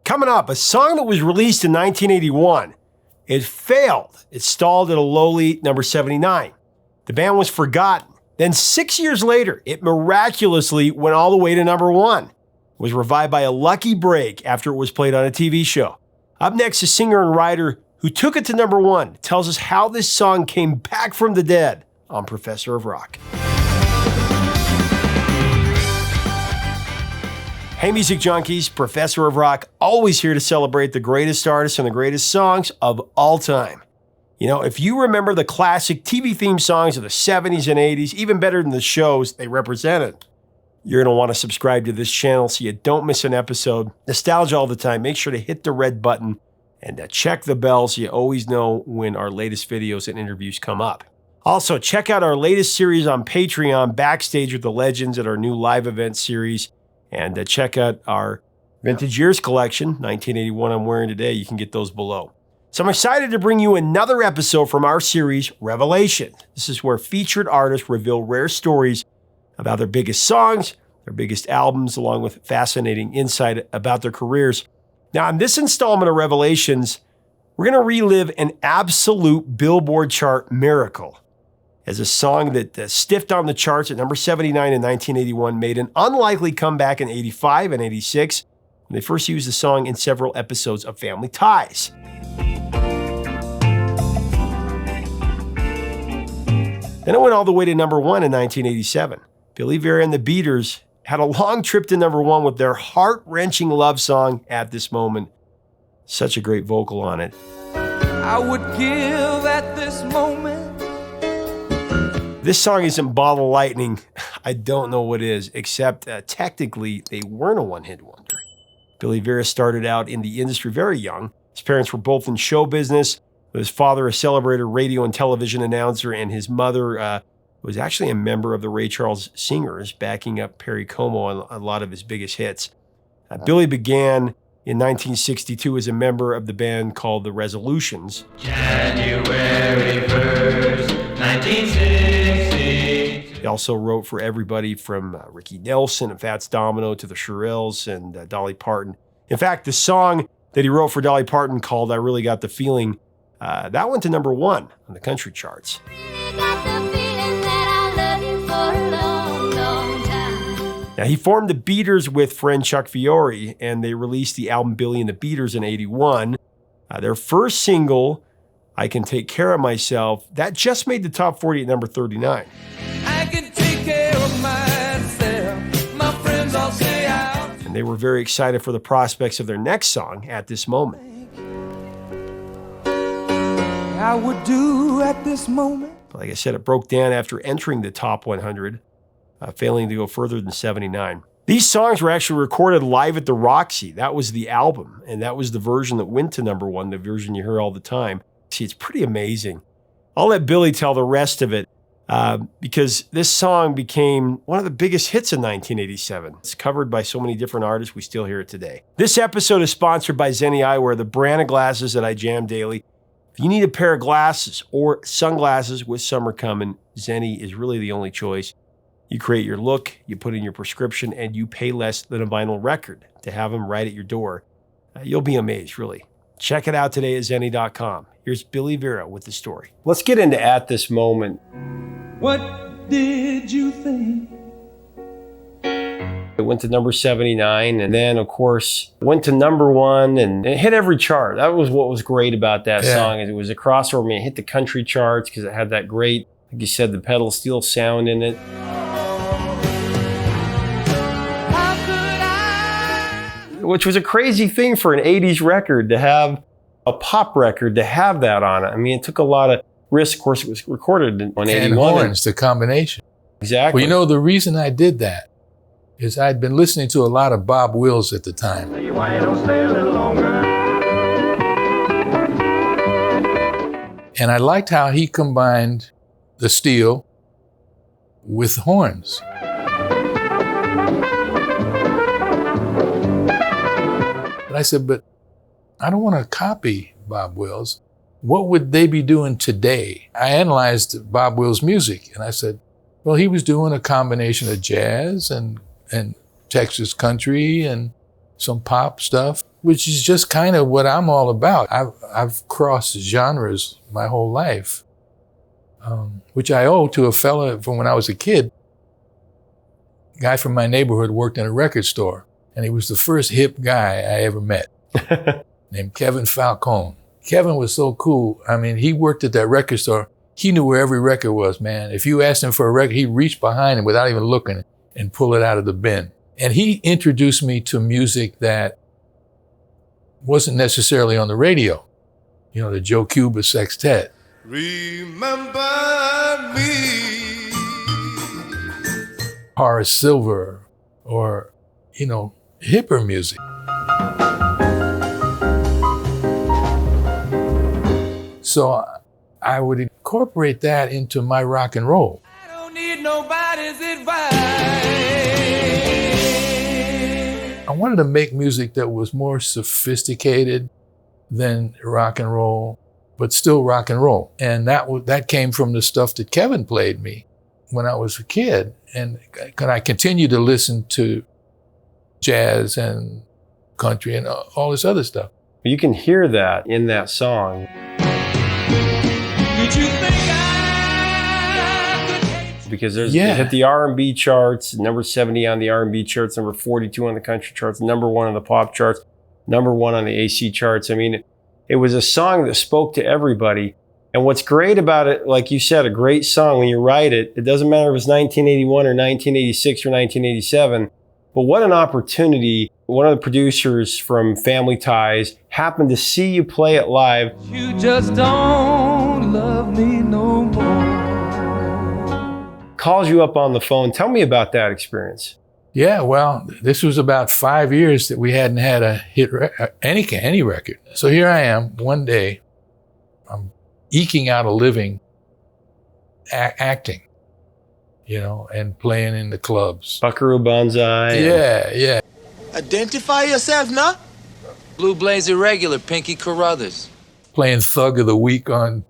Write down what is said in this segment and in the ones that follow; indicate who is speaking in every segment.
Speaker 1: Coming up, a song that was released in 1981. It failed. It stalled at a lowly number 79. The band was forgotten. Then 6 years later, it miraculously went all the way to number 1. It was revived by a lucky break after it was played on a TV show. Up next, a singer and writer who took it to number 1 tells us how this song came back from the dead on Professor of Rock. Hey, music junkies, Professor of Rock, always here to celebrate the greatest artists and the greatest songs of all time. You know, if you remember the classic TV theme songs of the 70s and 80s, even better than the shows they represented, you're going to want to subscribe to this channel so you don't miss an episode. Nostalgia all the time. Make sure to hit the red button and check the bell so you always know when our latest videos and interviews come up. Also, check out our latest series on Patreon, Backstage with the Legends, at our new live event series. And check out our Vintage Years collection, 1981 I'm wearing today. You can get those below. So I'm excited to bring you another episode from our series, Revelation. This is where featured artists reveal rare stories about their biggest songs, their biggest albums, along with fascinating insight about their careers. Now, in this installment of Revelations, we're going to relive an absolute Billboard chart miracle, as a song that stiffed on the charts at number 79 in 1981 made an unlikely comeback in 85 and 86 when they first used the song in several episodes of Family Ties. Then it went all the way to number 1 in 1987. Billy Vera and the Beaters had a long trip to number 1 with their heart-wrenching love song, At This Moment. Such a great vocal on it.
Speaker 2: I would give at this moment.
Speaker 1: This song isn't Ball of Lightning. I don't know what is, except technically they weren't a one-hit wonder. Billy Vera started out in the industry very young. His parents were both in show business, with his father a celebrated radio and television announcer, and his mother was actually a member of the Ray Charles Singers, backing up Perry Como on a lot of his biggest hits. Billy began in 1962 as a member of the band called The Resolutions.
Speaker 3: January 1st, 1960.
Speaker 1: He also wrote for everybody from Ricky Nelson and Fats Domino to the Shirelles and Dolly Parton. In fact, the song that he wrote for Dolly Parton called I Really Got the Feeling, that went to number 1 on the country charts. Now, he formed the Beaters with friend Chuck Fiore, and they released the album Billy and the Beaters in 81. Their first single, I Can Take Care of Myself, that just made the top 40 at number 39.
Speaker 2: I can take care of myself. My friends all say out.
Speaker 1: And they were very excited for the prospects of their next song, At This Moment.
Speaker 2: I would do at this moment.
Speaker 1: Like I said, it broke down after entering the top 100, failing to go further than 79. These songs were actually recorded live at the Roxy. That was the album, and that was the version that went to number 1, the version you hear all the time. See, it's pretty amazing. I'll let Billy tell the rest of it, because this song became one of the biggest hits in 1987. It's covered by so many different artists, we still hear it today. This episode is sponsored by Zenny Eyewear, the brand of glasses that I jam daily. If you need a pair of glasses or sunglasses with summer coming, Zenny is really the only choice. You create your look, you put in your prescription, and you pay less than a vinyl record to have them right at your door. You'll be amazed, really. Check it out today at Zenny.com. Here's Billy Vera with the story. Let's get into At This Moment.
Speaker 2: What did you think?
Speaker 1: It went to number 79, and then, of course, went to number 1, and it hit every chart. That was what was great about that song. Is it was a crossover. I mean, it hit the country charts because it had that great, like you said, the pedal steel sound in it. Which was a crazy thing for an 80s record to have, a pop record to have that on it. I mean, it took a lot of risk. Of course, it was recorded in 81.
Speaker 4: And horns, the combination.
Speaker 1: Exactly.
Speaker 4: Well, you know, the reason I did that is I'd been listening to a lot of Bob Wills at the time.
Speaker 3: Why you don't stay a little longer?
Speaker 4: And I liked how he combined the steel with horns. But I said, but I don't want to copy Bob Wills. What would they be doing today? I analyzed Bob Wills' music, and I said, well, he was doing a combination of jazz and Texas country and some pop stuff. which is just kind of what I'm all about. I've crossed genres my whole life, which I owe to a fella from when I was a kid. A guy from my neighborhood worked in a record store, and he was the first hip guy I ever met, named Kevin Falcone. Kevin was so cool. I mean, he worked at that record store. He knew where every record was, man. If you asked him for a record, he'd reach behind him without even looking and pull it out of the bin. And he introduced me to music that wasn't necessarily on the radio. You know, the Joe Cuba Sextet.
Speaker 2: Remember me.
Speaker 4: Horace Silver, or, you know, hipper music. So I would incorporate that into my rock and roll.
Speaker 2: I don't need nobody's advice.
Speaker 4: I wanted to make music that was more sophisticated than rock and roll, but still rock and roll. And that came from the stuff that Kevin played me when I was a kid. And I continued to listen to jazz and country and all this other stuff.
Speaker 1: You can hear that in that song.
Speaker 2: Did you think I could hate you?
Speaker 1: Because it
Speaker 4: Yeah.
Speaker 1: hit the R&B charts, number 70 on the R&B charts, number 42 on the country charts, number 1 on the pop charts, number 1 on the AC charts. I mean, it was a song that spoke to everybody. And what's great about it, like you said, a great song, when you write it, it doesn't matter if it's 1981 or 1986 or 1987, but what an opportunity. One of the producers from Family Ties happened to see you play it live.
Speaker 2: You just don't love me no more.
Speaker 1: Calls you up on the phone. Tell me about that experience.
Speaker 4: Yeah, well, this was about 5 years that we hadn't had a hit, any record. So here I am, one day, I'm eking out a living acting, you know, and playing in the clubs.
Speaker 1: Buckaroo Banzai.
Speaker 4: Yeah.
Speaker 5: Identify yourself now.
Speaker 6: Blue Blazer regular, Pinky Carruthers.
Speaker 4: Playing Thug of the Week on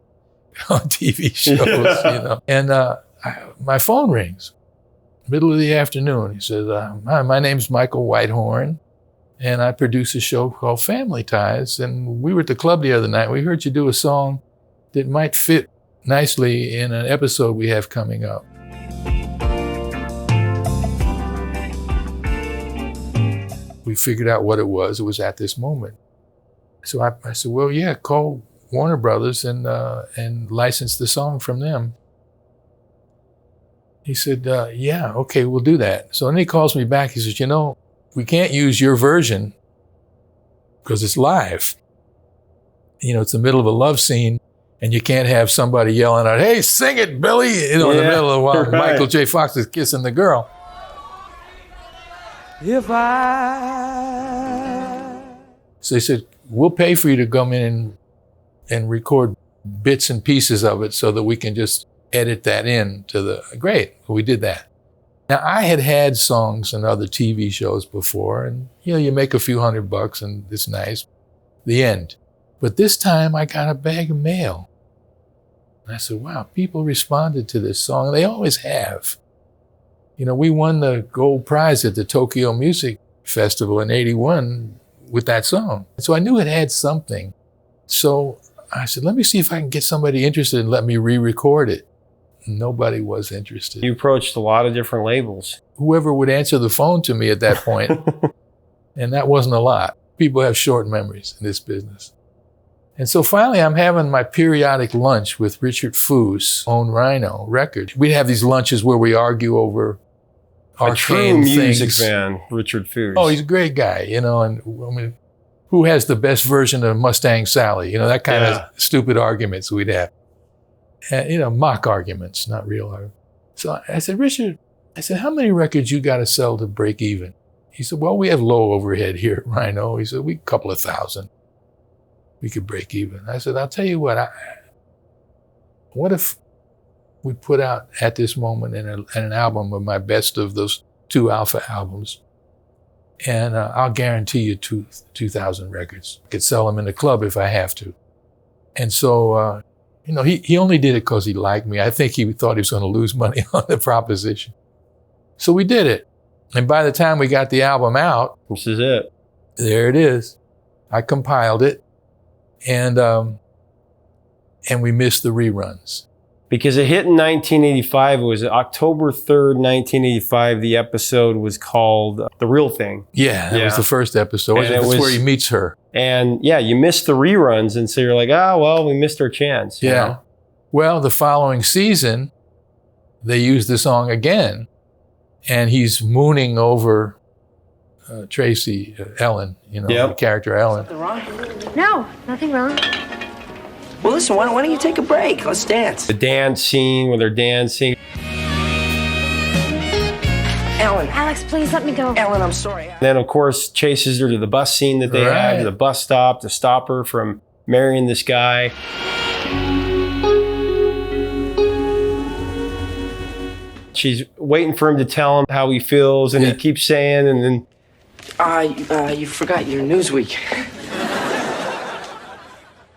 Speaker 4: TV shows, you know. And my phone rings, middle of the afternoon. He says, "Hi, my name's Michael Whitehorn, and I produce a show called Family Ties. And we were at the club the other night. We heard you do a song that might fit nicely in an episode we have coming up." We figured out what it was. It was At This Moment. So I said, well, yeah, call Warner Brothers and license the song from them. He said, yeah, okay, we'll do that. So then he calls me back. He says, you know, we can't use your version because it's live. You know, it's the middle of a love scene, and you can't have somebody yelling out, "Hey, sing it, Billy," you know, in the middle of while
Speaker 1: right.
Speaker 4: Michael J. Fox is kissing the girl.
Speaker 2: If I
Speaker 4: So they said, we'll pay for you to come in and record bits and pieces of it so that we can just edit that in to the, great, we did that. Now, I had songs in other TV shows before, and, you know, you make a few $100 and it's nice, the end. But this time I got a bag of mail. And I said, wow, people responded to this song. And they always have. You know, we won the gold prize at the Tokyo Music Festival in '81 with that song. So I knew it had something. So I said, let me see if I can get somebody interested and let me re-record it. Nobody was interested.
Speaker 1: You approached a lot of different labels.
Speaker 4: Whoever would answer the phone to me at that point, and that wasn't a lot. People have short memories in this business. And so finally, I'm having my periodic lunch with Richard Foos, own Rhino Records. We have these lunches where we argue over
Speaker 1: A true
Speaker 4: arcane
Speaker 1: music
Speaker 4: things.
Speaker 1: fan, Richard Foos.
Speaker 4: Oh, he's a great guy, you know, and I mean, who has the best version of Mustang Sally? You know, that kind of stupid arguments we'd have. You know, mock arguments, not real arguments. So I said, Richard, how many records you got to sell to break even? He said, well, we have low overhead here at Rhino. He said, we a couple of thousand. We could break even. I said, I'll tell you what, what if we put out At This Moment an album of my best of those 2 Alpha albums, and I'll guarantee you 2,000 records. I could sell them in the club if I have to. And so, you know, he only did it because he liked me. I think he thought he was going to lose money on the proposition. So we did it. And by the time we got the album out,
Speaker 1: This is it.
Speaker 4: there it is. I compiled it, and we missed the reruns.
Speaker 1: Because it hit in 1985. It was October 3rd, 1985. The episode was called The Real Thing.
Speaker 4: Yeah, that was the first episode.
Speaker 1: And
Speaker 4: That's where he meets her.
Speaker 1: And yeah, you missed the reruns. And so you're like, well, we missed our chance. you know?
Speaker 4: Well, the following season, they used the song again, and he's mooning over Tracy, Ellen, the character Ellen.
Speaker 7: Something wrong?
Speaker 8: No, nothing wrong.
Speaker 7: Well, listen, why don't you take a break? Let's dance.
Speaker 1: The dance scene where they're dancing.
Speaker 7: Ellen.
Speaker 8: Alex, please let me go.
Speaker 7: Ellen, I'm sorry.
Speaker 1: And then, of course, chases her to the bus scene that they had, to the bus stop to stop her from marrying this guy. She's waiting for him to tell him how he feels, and he keeps saying, and then...
Speaker 7: You forgot your Newsweek.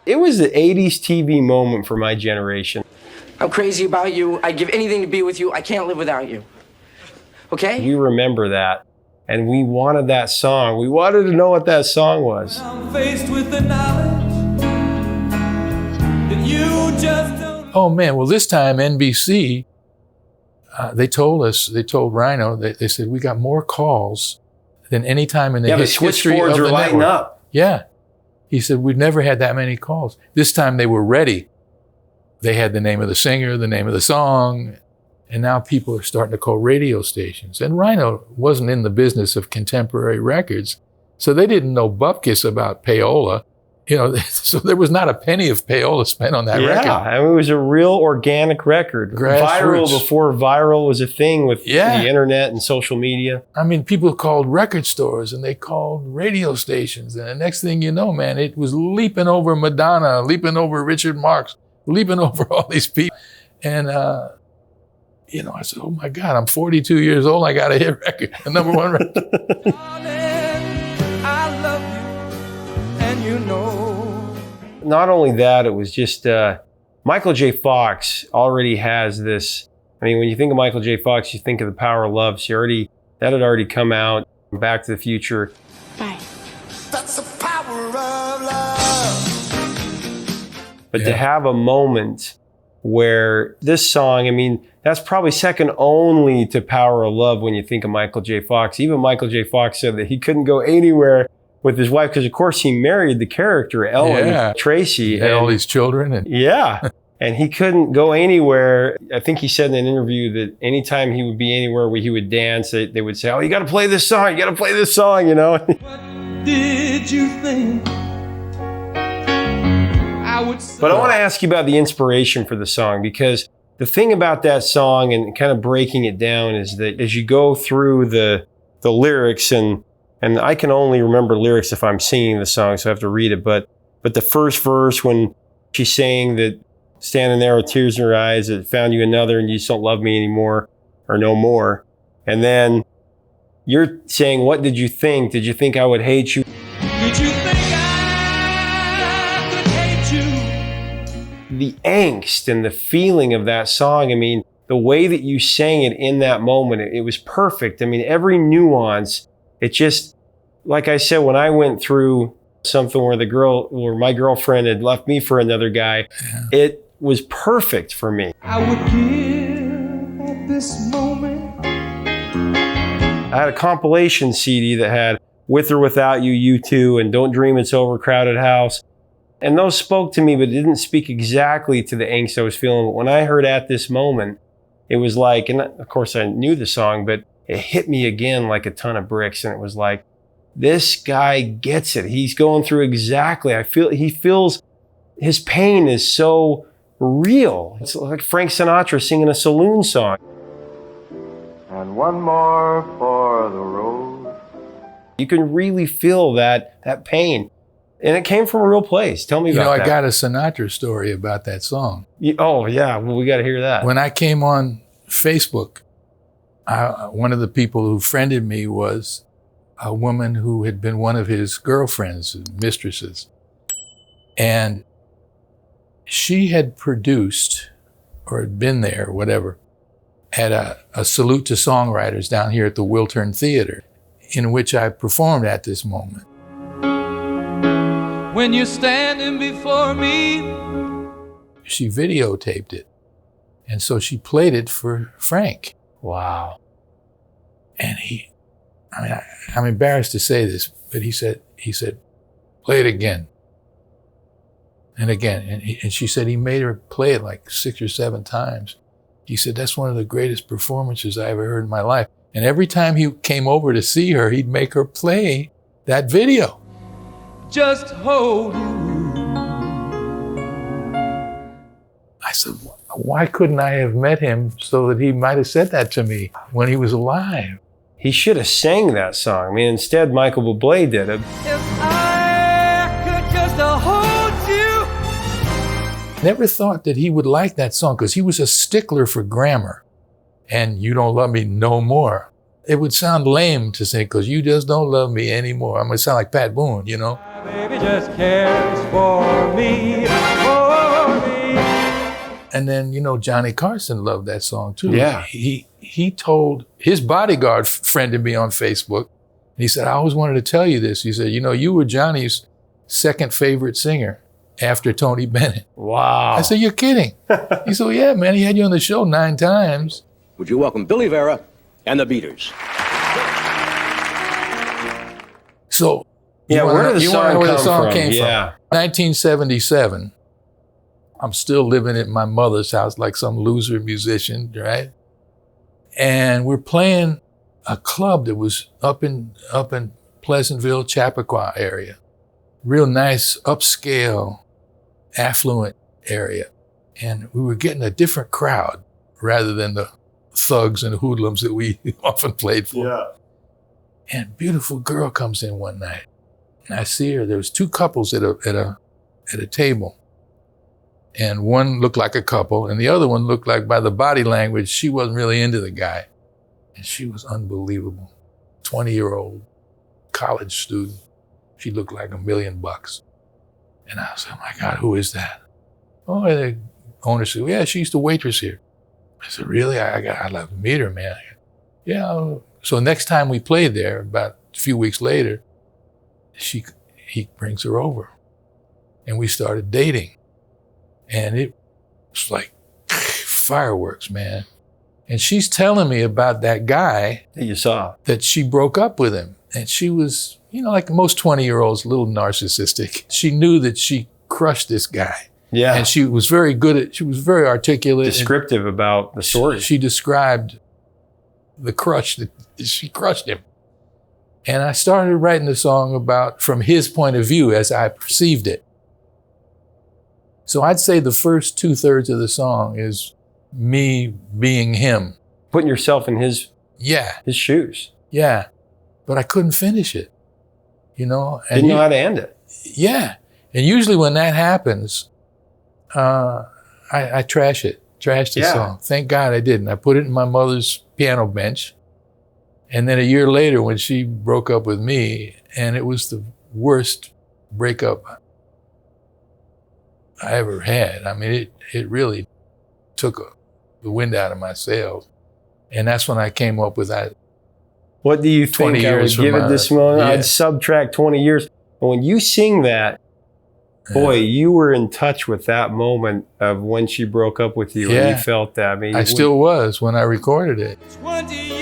Speaker 1: It was the 80s TV moment for my generation.
Speaker 7: I'm crazy about you. I'd give anything to be with you. I can't live without you. Okay?
Speaker 1: We remember that, and we wanted that song. We wanted to know what that song was.
Speaker 2: I'm faced with the knowledge that you just don't.
Speaker 4: Oh man, well this time NBC, they told Rhino, they said, we got more calls than any time in the history of the
Speaker 1: switchboards are lighting
Speaker 4: network.
Speaker 1: up.
Speaker 4: Yeah. He said, we've never had that many calls. This time they were ready. They had the name of the singer, the name of the song, and now people are starting to call radio stations. And Rhino wasn't in the business of contemporary records, so they didn't know bupkis about payola. So there was not a penny of payola spent on that record.
Speaker 1: Yeah, I mean, it was a real organic record. Viral before viral was a thing with the internet and social media.
Speaker 4: I mean, people called record stores and they called radio stations. And the next thing you know, man, it was leaping over Madonna, leaping over Richard Marx, leaping over all these people. And, I said, oh my God, I'm 42 years old. I got a hit record, a number one record.
Speaker 2: I love you, and you know.
Speaker 1: Not only that, it was just Michael J. Fox already has this. I mean, when you think of Michael J. Fox, you think of The Power of Love. That had already come out. Back to the Future.
Speaker 8: Bye.
Speaker 5: That's the power of love.
Speaker 1: But to have a moment where this song, I mean, that's probably second only to Power of Love when you think of Michael J. Fox. Even Michael J. Fox said that he couldn't go anywhere with his wife because, of course, he married the character Ellen Tracy.
Speaker 4: He had all these children.
Speaker 1: And he couldn't go anywhere. I think he said in an interview that anytime he would be anywhere where he would dance, they would say, oh, you got to play this song. You got to play this song,
Speaker 2: What did you think I would say?
Speaker 1: But I want to ask you about the inspiration for the song, because the thing about that song and kind of breaking it down is that as you go through the lyrics, and I can only remember lyrics if I'm singing the song, so I have to read it. But the first verse, when she's saying that, standing there with tears in her eyes, that found you another and you just don't love me anymore or no more. And then you're saying, what did you think? Did you think I would hate you?
Speaker 2: Did you think I could hate you?
Speaker 1: The angst and the feeling of that song, I mean, the way that you sang it in that moment, it was perfect. I mean, every nuance, it just, like I said, when I went through something where my girlfriend had left me for another guy, it was perfect for me.
Speaker 2: I would give at this moment.
Speaker 1: I had a compilation CD that had With or Without You, U2, and Don't Dream It's Over, Crowded House. And those spoke to me, but it didn't speak exactly to the angst I was feeling. But when I heard At This Moment, it was like, and of course I knew the song, but it hit me again like a ton of bricks. And it was like, this guy gets it. He's going through exactly. He feels his pain is so real. It's like Frank Sinatra singing a saloon song.
Speaker 3: And one more for the road.
Speaker 1: You can really feel that pain. And it came from a real place. Tell me about that.
Speaker 4: I got a Sinatra story about that song.
Speaker 1: Oh, yeah. Well, we got to hear that.
Speaker 4: When I came on Facebook, one of the people who friended me was a woman who had been one of his girlfriends, mistresses. And she had produced, or had been there, or whatever, at a salute to songwriters down here at the Wiltern Theater, in which I performed At This Moment.
Speaker 2: when you're standing before me.
Speaker 4: She videotaped it. And so she played it for Frank.
Speaker 1: Wow.
Speaker 4: And I'm embarrassed to say this, but he said, play it again. And again. And she said he made her play it like 6 or 7 times. He said, that's one of the greatest performances I ever heard in my life. And every time he came over to see her, he'd make her play that video.
Speaker 2: Just hold you.
Speaker 4: I said, why couldn't I have met him so that he might have said that to me when he was alive?
Speaker 1: He should have sang that song. I mean, instead, Michael Buble did it.
Speaker 2: If I could just hold you.
Speaker 4: Never thought that he would like that song because he was a stickler for grammar. And You Don't Love Me No More. It would sound lame to say, because you just don't love me anymore. I'm going to sound like Pat Boone, you know?
Speaker 2: My baby just cares for me, for me.
Speaker 4: And then, you know, Johnny Carson loved that song too.
Speaker 1: Yeah.
Speaker 4: He told his bodyguard friended me on Facebook. And he said, I always wanted to tell you this. He said, you know, you were Johnny's second favorite singer after Tony Bennett.
Speaker 1: Wow.
Speaker 4: I said, you're kidding. He said, well, yeah, man, he had you on the show 9 times.
Speaker 9: Would you welcome Billy Vera and the Beaters?
Speaker 4: So,
Speaker 1: Yeah, where did the song
Speaker 4: where the
Speaker 1: come
Speaker 4: song
Speaker 1: from?
Speaker 4: came
Speaker 1: Yeah.
Speaker 4: from? 1977. I'm still living at my mother's house like some loser musician, right? And we're playing a club that was up in Pleasantville, Chappaqua area. Real nice, upscale, affluent area. And we were getting a different crowd rather than the thugs and hoodlums that we often played for.
Speaker 1: Yeah.
Speaker 4: And a beautiful girl comes in one night. And I see her. There was 2 couples at a table. And one looked like a couple, and the other one looked like, by the body language, she wasn't really into the guy. And she was unbelievable. 20-year-old college student. She looked like $1 million. And I was like, oh my God, who is that? Oh, and the owner said, yeah, she's the waitress here. I said, really? I'd love to meet her, man. Yeah. So next time we played there, about a few weeks later, he brings her over. And we started dating. And it was like fireworks, man. And she's telling me about that guy
Speaker 1: That you saw.
Speaker 4: that she broke up with him. And she was, you know, like most 20-year-olds, a little narcissistic. She knew that she crushed this guy.
Speaker 1: Yeah.
Speaker 4: And she was very she was very articulate.
Speaker 1: Descriptive about the story.
Speaker 4: She described the crush that she crushed him. And I started writing the song from his point of view as I perceived it. So I'd say the first 2/3 of the song is me being him.
Speaker 1: Putting yourself in his shoes.
Speaker 4: Yeah. But I couldn't finish it, you know? And
Speaker 1: Didn't know how to end it.
Speaker 4: Yeah. And usually when that happens, I trash the song. Thank God I didn't. I put it in my mother's piano bench. And then a year later when she broke up with me, and it was the worst breakup I ever had. I mean, it really took the wind out of my sails. And that's when I came up with that.
Speaker 1: What do you think I would give it this moment? I'd subtract 20 years. And when you sing that, boy, you were in touch with that moment of when she broke up with you and you felt that. I mean,
Speaker 4: I still was when I recorded it.
Speaker 2: 20 years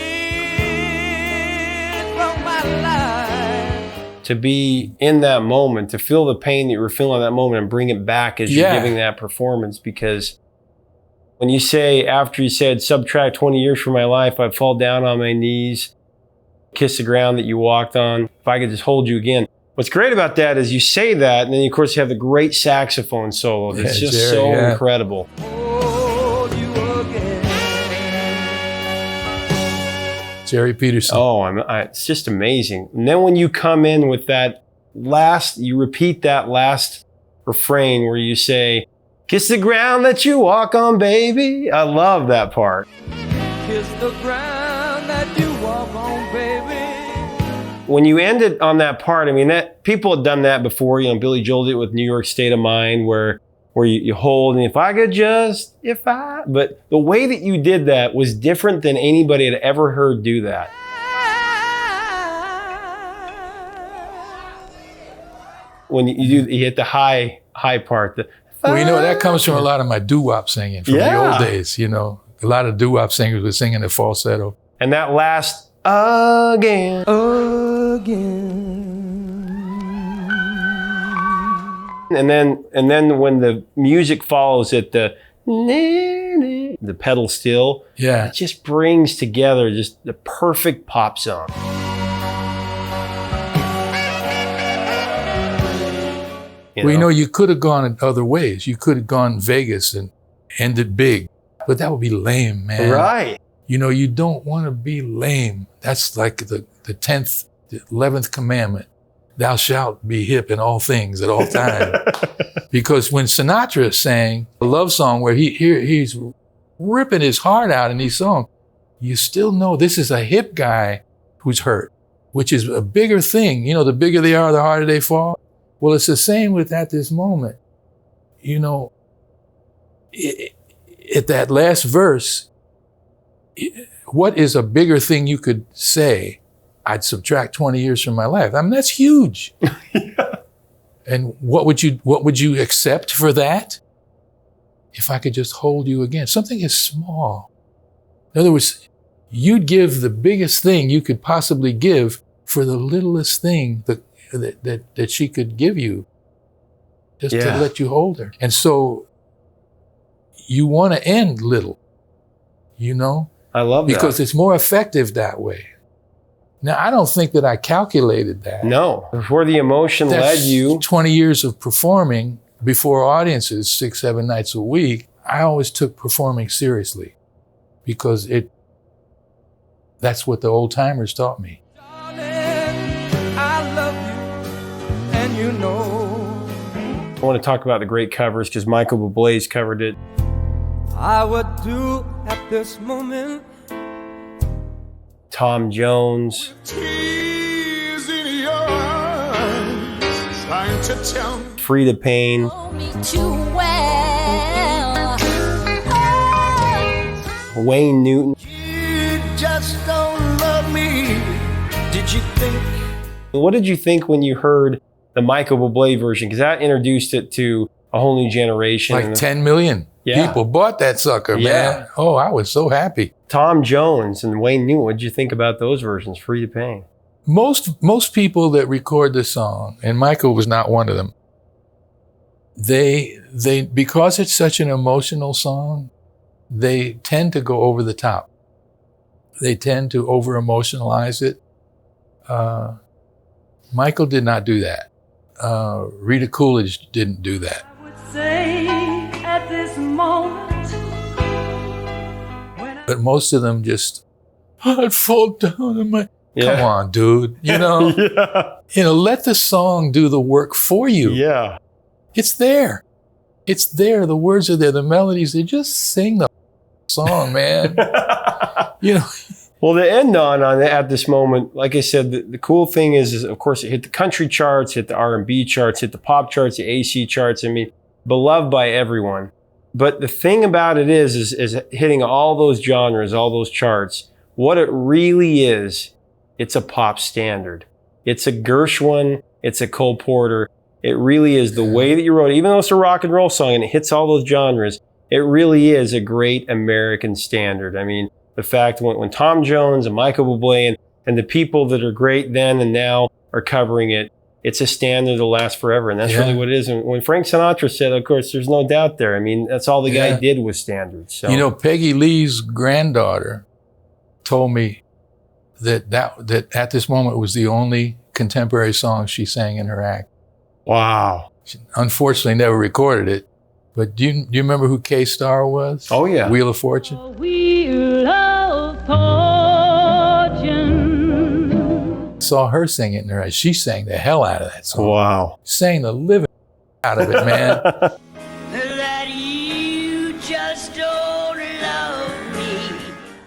Speaker 2: from my life.
Speaker 1: To be in that moment, to feel the pain that you were feeling in that moment and bring it back as you're giving that performance. Because when you say, after you said, subtract 20 years from my life, I'd fall down on my knees, kiss the ground that you walked on. If I could just hold you again. What's great about that is you say that, and then of course you have the great saxophone solo. It's just
Speaker 4: Jerry,
Speaker 1: so incredible.
Speaker 2: Hold you again.
Speaker 4: Jerry Peterson.
Speaker 1: Oh, it's just amazing. And then when you come in with that you repeat that last refrain where you say, kiss the ground that you walk on, baby. I love that part.
Speaker 2: Kiss the ground that you walk on, baby.
Speaker 1: When you end it on that part, I mean, that people have done that before. You know, Billy Joel did it with New York State of Mind, where you hold, and but the way that you did that was different than anybody had ever heard do that. when you hit the high part.
Speaker 4: Well, you know, that comes from a lot of my doo-wop singing from the old days, you know. A lot of doo-wop singers were singing the falsetto.
Speaker 1: And that last again. And then when the music follows it, the pedal steel, it just brings together just the perfect pop song.
Speaker 4: You know, you could have gone in other ways. You could have gone Vegas and ended big, but that would be lame, man.
Speaker 1: Right.
Speaker 4: You know, you don't want to be lame. That's like the 10th, the 11th commandment. Thou shalt be hip in all things at all times. Because when Sinatra sang a love song where he's ripping his heart out in these songs, you still know this is a hip guy who's hurt, which is a bigger thing. You know, the bigger they are, the harder they fall. Well, it's the same with At This Moment. You know, at that last verse, what is a bigger thing you could say? I'd subtract 20 years from my life. I mean, that's huge. And what would you accept for that? If I could just hold you again. Something as small. In other words, you'd give the biggest thing you could possibly give for the littlest thing that she could give you, just to let you hold her. And so you want to end little, you know?
Speaker 1: I love that.
Speaker 4: Because it's more effective that way. Now, I don't think that I calculated that.
Speaker 1: No. Before the emotion led you.
Speaker 4: 20 years of performing before audiences 6-7 nights a week, I always took performing seriously because that's what the old timers taught me.
Speaker 2: I love you, and you know.
Speaker 1: I want to talk about the great covers because Michael Bublé's covered it.
Speaker 2: I would do at this moment.
Speaker 1: Tom Jones.
Speaker 5: Tears in your eyes, trying to tell me.
Speaker 1: Frida Payne. Wayne Newton.
Speaker 5: You just don't love me. Did you think?
Speaker 1: What did you think when you heard the Michael Bublé version? Because that introduced it to a whole new generation.
Speaker 4: Like 10 million people bought that sucker, man. Oh, I was so happy.
Speaker 1: Tom Jones and Wayne Newton, what did you think about those versions, Frida Payne?
Speaker 4: Most people that record this song, and Michael was not one of them, they because it's such an emotional song, they tend to go over the top. They tend to over-emotionalize it. Michael did not do that. Rita Coolidge didn't do that.
Speaker 2: I would say at this moment.
Speaker 4: But most of them just, I'd fall down in my... Come on, dude. You know, you know, let the song do the work for you.
Speaker 1: Yeah.
Speaker 4: It's there. It's there. The words are there. The melodies, they just sing the song, man. You know.
Speaker 1: Well, to end on At This Moment, like I said, the cool thing is, of course, it hit the country charts, hit the R&B charts, hit the pop charts, the AC charts. I mean, beloved by everyone. But the thing about it is hitting all those genres, all those charts, what it really is, it's a pop standard. It's a Gershwin, it's a Cole Porter. It really is the way that you wrote it. Even though it's a rock and roll song and it hits all those genres, it really is a great American standard. I mean, the fact when Tom Jones and Michael Bublé and the people that are great then and now are covering it, it's a standard that'll last forever. And that's really what it is. And when Frank Sinatra said, of course, there's no doubt there. I mean, that's all the guy did was standards. So.
Speaker 4: You know, Peggy Lee's granddaughter told me that At This Moment was the only contemporary song she sang in her act.
Speaker 1: Wow.
Speaker 4: She unfortunately never recorded it. But do you remember who K-Star was?
Speaker 1: Oh, yeah.
Speaker 4: Wheel of Fortune?
Speaker 10: Wheel of Fortune.
Speaker 4: Saw her sing it in her act. She sang the hell out of that song.
Speaker 1: Wow.
Speaker 4: Sang the living out of it, man.
Speaker 10: That you just don't love me.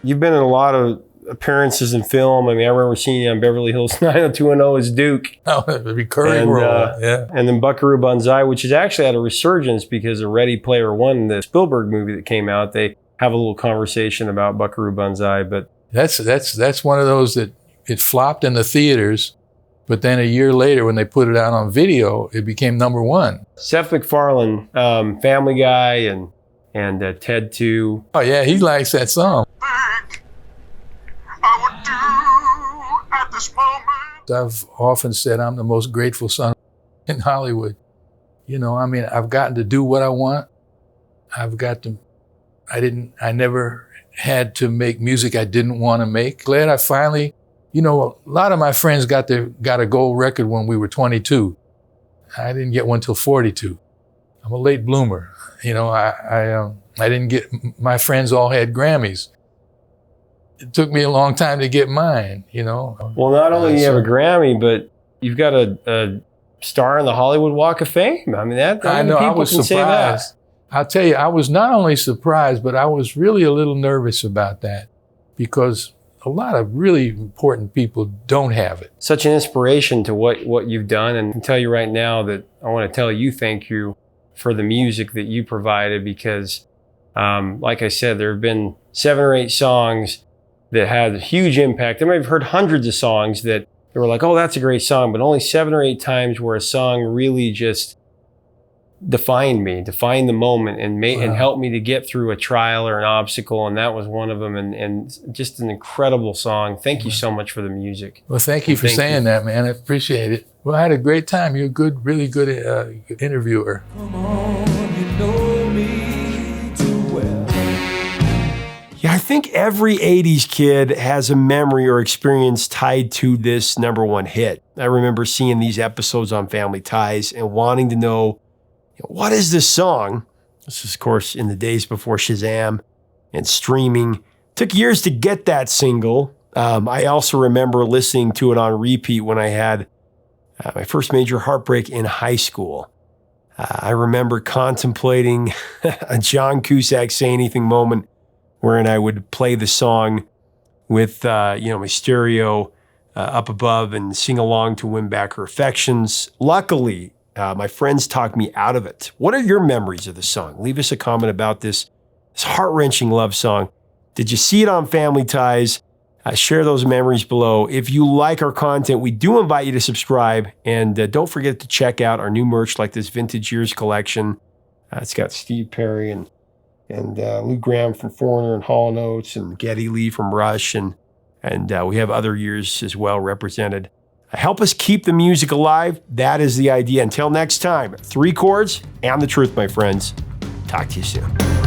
Speaker 1: You've been in a lot of appearances in film. I mean, I remember seeing you on Beverly Hills 90210 as Duke.
Speaker 4: Oh, a recurring role,
Speaker 1: And then Buckaroo Banzai, which has actually had a resurgence because of Ready Player One, the Spielberg movie that came out. They have a little conversation about Buckaroo Banzai. But
Speaker 4: that's one of those that it flopped in the theaters, But then a year later, when they put it out on video, it became #1.
Speaker 1: Seth MacFarlane, Family Guy, and Ted 2.
Speaker 4: Oh yeah, he likes that song.
Speaker 5: I would do at this moment.
Speaker 4: I've often said I'm the most grateful son in Hollywood. You know, I mean, I've gotten to do what I want. I never had to make music I didn't want to make. Glad I finally, you know, a lot of my friends got a gold record when we were 22. I didn't get one till 42. I'm a late bloomer. You know, I didn't get, my friends all had Grammys. It took me a long time to get mine, you know.
Speaker 1: Well, not only do you have a Grammy, but you've got a star in the Hollywood Walk of Fame. I mean,
Speaker 4: I know, I was surprised. I'll tell you, I was not only surprised, but I was really a little nervous about that because a lot of really important people don't have it.
Speaker 1: Such an inspiration to what you've done. And I can tell you right now that I want to tell you thank you for the music that you provided because, like I said, there have been 7 or 8 songs that had a huge impact. I mean, I've heard hundreds of songs that they were like, oh, that's a great song, but only 7 or 8 times where a song really just defined the moment and helped me to get through a trial or an obstacle, and that was one of them, and just an incredible song. Thank you so much for the music.
Speaker 4: Well, thank you for saying that, man. I appreciate it. Well, I had a great time. You're a good, really good interviewer.
Speaker 2: Come on, you know me too well.
Speaker 1: Yeah, I think every 80s kid has a memory or experience tied to this #1 hit. I remember seeing these episodes on Family Ties and wanting to know, what is this song? This is, of course, in the days before Shazam and streaming. Took years to get that single. I also remember listening to it on repeat when I had my first major heartbreak in high school. I remember contemplating a John Cusack Say Anything moment wherein I would play the song with my stereo up above and sing along to win back her affections. Luckily, my friends talked me out of it. What are your memories of the song? Leave us a comment about this heart-wrenching love song. Did you see it on Family Ties? Share those memories below. If you like our content, we do invite you to subscribe. And don't forget to check out our new merch like this Vintage Years collection. It's got Steve Perry and Lou Gramm from Foreigner and Hall & Oates and Geddy Lee from Rush. And we have other years as well represented. Help us keep the music alive. That is the idea. Until next time, 3 chords and the truth, my friends. Talk to you soon.